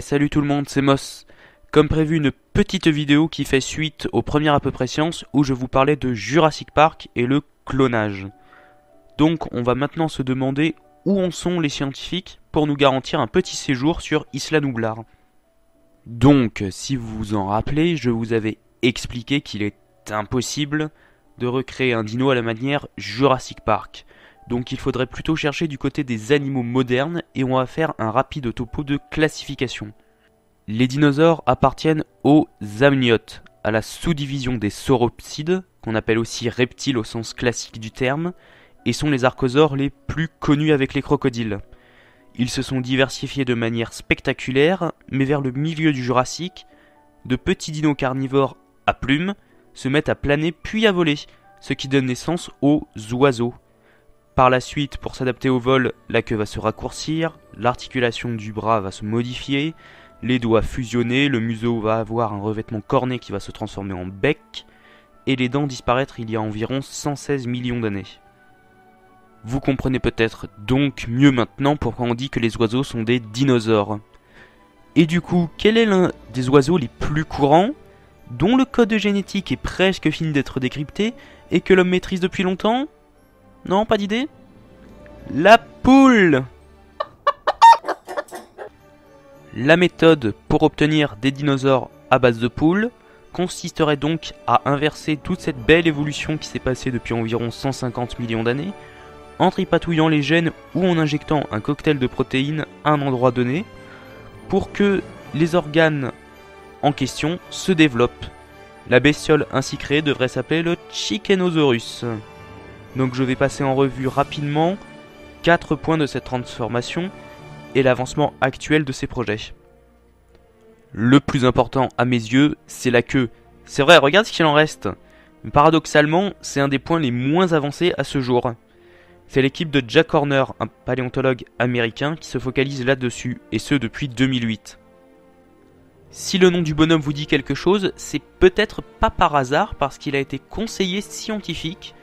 Salut tout le monde, c'est Moss. Comme prévu, une petite vidéo qui fait suite au premier à peu près science où je vous parlais de Jurassic Park et le clonage. Donc on va maintenant se demander où en sont les scientifiques pour nous garantir un petit séjour sur Isla Nublar. Donc, si vous vous en rappelez, je vous avais expliqué qu'il est impossible de recréer un dino à la manière Jurassic Park. Donc il faudrait plutôt chercher du côté des animaux modernes et on va faire un rapide topo de classification. Les dinosaures appartiennent aux amniotes, à la sous-division des sauropsides, qu'on appelle aussi reptiles au sens classique du terme, et sont les archosaures les plus connus avec les crocodiles. Ils se sont diversifiés de manière spectaculaire, mais vers le milieu du Jurassique, de petits dinos carnivores à plumes se mettent à planer puis à voler, ce qui donne naissance aux oiseaux. Par la suite, pour s'adapter au vol, la queue va se raccourcir, l'articulation du bras va se modifier, les doigts fusionner, le museau va avoir un revêtement corné qui va se transformer en bec, et les dents disparaître il y a environ 116 millions d'années. Vous comprenez peut-être donc mieux maintenant pourquoi on dit que les oiseaux sont des dinosaures. Et du coup, quel est l'un des oiseaux les plus courants, dont le code génétique est presque fini d'être décrypté, et que l'homme maîtrise depuis longtemps ? Non, pas d'idée ? La poule! La méthode pour obtenir des dinosaures à base de poules consisterait donc à inverser toute cette belle évolution qui s'est passée depuis environ 150 millions d'années, en tripatouillant les gènes ou en injectant un cocktail de protéines à un endroit donné, pour que les organes en question se développent. La bestiole ainsi créée devrait s'appeler le Chickenosaurus. Donc je vais passer en revue rapidement 4 points de cette transformation et l'avancement actuel de ces projets. Le plus important à mes yeux, c'est la queue. C'est vrai, regarde ce qu'il en reste. Paradoxalement, c'est un des points les moins avancés à ce jour. C'est l'équipe de Jack Horner, un paléontologue américain, qui se focalise là-dessus, et ce depuis 2008. Si le nom du bonhomme vous dit quelque chose, c'est peut-être pas par hasard parce qu'il a été conseiller scientifique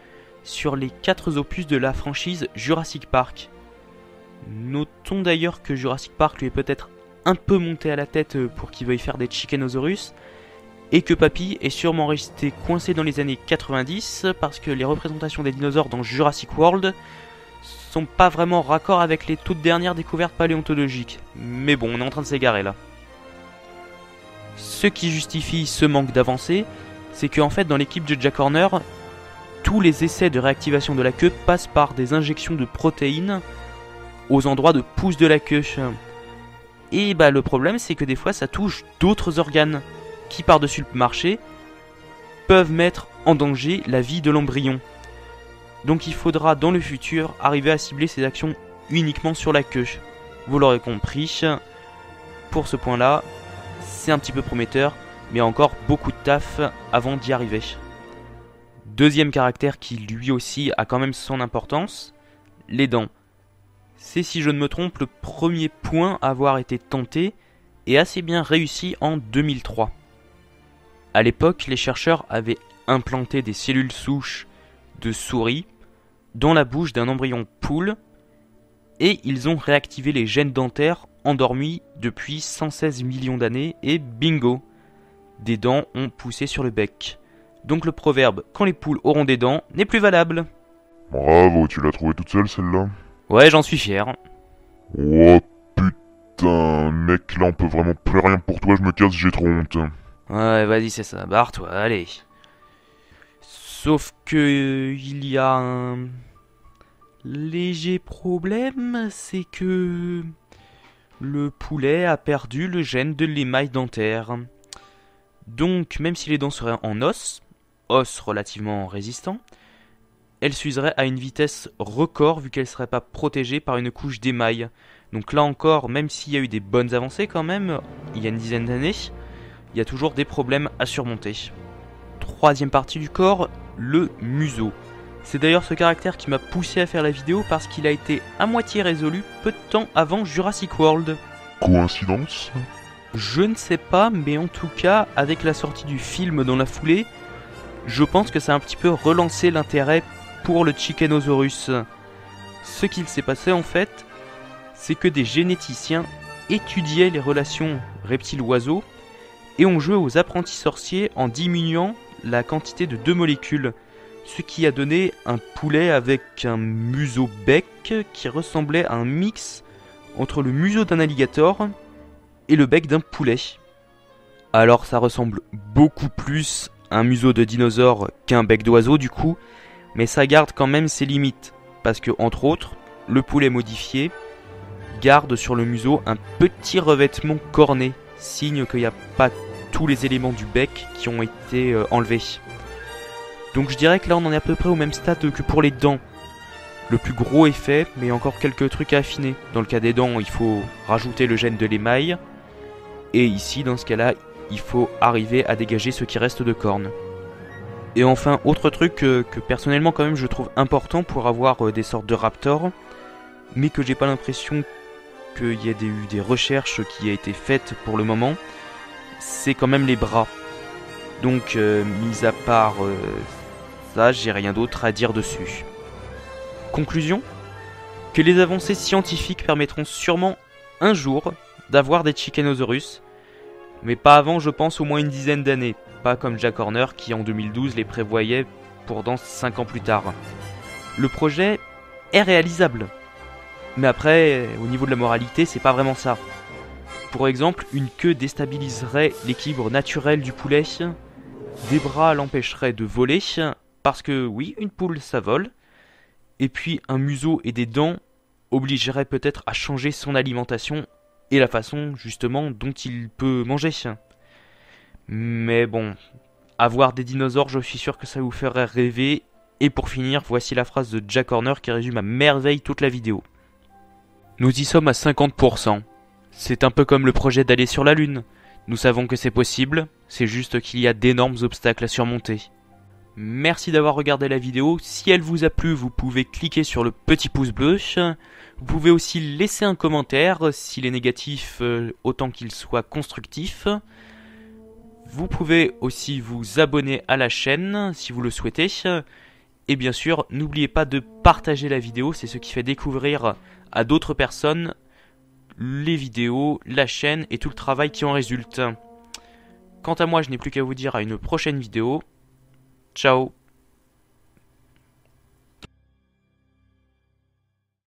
sur les 4 opus de la franchise Jurassic Park. Notons d'ailleurs que Jurassic Park lui est peut-être un peu monté à la tête pour qu'il veuille faire des Chickenosaurus, et que Papy est sûrement resté coincé dans les années 90 parce que les représentations des dinosaures dans Jurassic World sont pas vraiment raccord avec les toutes dernières découvertes paléontologiques. Mais bon, on est en train de s'égarer là. Ce qui justifie ce manque d'avancée, c'est qu'en fait dans l'équipe de Jack Horner, tous les essais de réactivation de la queue passent par des injections de protéines aux endroits de pouce de la queue. Et le problème c'est que des fois ça touche d'autres organes qui par-dessus le marché peuvent mettre en danger la vie de l'embryon. Donc il faudra dans le futur arriver à cibler ces actions uniquement sur la queue. Vous l'aurez compris, pour ce point là, c'est un petit peu prometteur, mais encore beaucoup de taf avant d'y arriver. Deuxième caractère qui lui aussi a quand même son importance, les dents. C'est, si je ne me trompe, le premier point à avoir été tenté et assez bien réussi en 2003. A l'époque, les chercheurs avaient implanté des cellules souches de souris dans la bouche d'un embryon poule et ils ont réactivé les gènes dentaires endormis depuis 116 millions d'années et bingo, des dents ont poussé sur le bec. Donc le proverbe « quand les poules auront des dents » n'est plus valable. Bravo, tu l'as trouvée toute seule celle-là? Ouais, j'en suis fier. Oh putain, mec, là on peut vraiment plus rien pour toi, je me casse, j'ai trop honte. Ouais, vas-y, c'est ça, barre-toi, allez. Sauf que il y a un léger problème, c'est que le poulet a perdu le gène de l'émail dentaire. Donc, même si les dents seraient en os relativement résistant, elle s'userait à une vitesse record vu qu'elle ne serait pas protégée par une couche d'émail. Donc là encore, même s'il y a eu des bonnes avancées quand même, il y a une dizaine d'années, il y a toujours des problèmes à surmonter. Troisième partie du corps, le museau. C'est d'ailleurs ce caractère qui m'a poussé à faire la vidéo parce qu'il a été à moitié résolu peu de temps avant Jurassic World. Coïncidence? Je ne sais pas, mais en tout cas, avec la sortie du film dans la foulée, je pense que ça a un petit peu relancé l'intérêt pour le Chickenosaurus. Ce qu'il s'est passé en fait, c'est que des généticiens étudiait les relations reptiles-oiseaux et on jouait aux apprentis sorciers en diminuant la quantité de 2 molécules, ce qui a donné un poulet avec un museau-bec qui ressemblait à un mix entre le museau d'un alligator et le bec d'un poulet. Alors ça ressemble beaucoup plus à un museau de dinosaure qu'un bec d'oiseau du coup, mais ça garde quand même ses limites, parce que entre autres, le poulet modifié garde sur le museau un petit revêtement corné, signe qu'il n'y a pas tous les éléments du bec qui ont été enlevés. Donc je dirais que là on en est à peu près au même stade que pour les dents. Le plus gros est fait, mais encore quelques trucs à affiner. Dans le cas des dents, il faut rajouter le gène de l'émail, et ici dans ce cas-là, il faut arriver à dégager ce qui reste de cornes. Et enfin, autre truc que personnellement quand même je trouve important pour avoir des sortes de raptors, mais que j'ai pas l'impression qu'il y ait eu des recherches qui aient été faites pour le moment, c'est quand même les bras. Donc, mis à part ça, j'ai rien d'autre à dire dessus. Conclusion ? Que les avancées scientifiques permettront sûrement un jour d'avoir des Chickenosaurus, mais pas avant, je pense, au moins une dizaine d'années, pas comme Jack Horner qui en 2012 les prévoyait pour dans 5 ans plus tard. Le projet est réalisable, mais après, au niveau de la moralité, c'est pas vraiment ça. Pour exemple, une queue déstabiliserait l'équilibre naturel du poulet, des bras l'empêcheraient de voler, parce que oui, une poule ça vole, et puis un museau et des dents obligeraient peut-être à changer son alimentation et la façon justement dont il peut manger. Mais bon, avoir des dinosaures, je suis sûr que ça vous ferait rêver. Et pour finir, voici la phrase de Jack Horner qui résume à merveille toute la vidéo. Nous y sommes à 50%. C'est un peu comme le projet d'aller sur la Lune. Nous savons que c'est possible, c'est juste qu'il y a d'énormes obstacles à surmonter. Merci d'avoir regardé la vidéo. Si elle vous a plu, vous pouvez cliquer sur le petit pouce bleu. Vous pouvez aussi laisser un commentaire, s'il est négatif, autant qu'il soit constructif. Vous pouvez aussi vous abonner à la chaîne, si vous le souhaitez. Et bien sûr, n'oubliez pas de partager la vidéo, c'est ce qui fait découvrir à d'autres personnes les vidéos, la chaîne et tout le travail qui en résulte. Quant à moi, je n'ai plus qu'à vous dire à une prochaine vidéo. Ciao.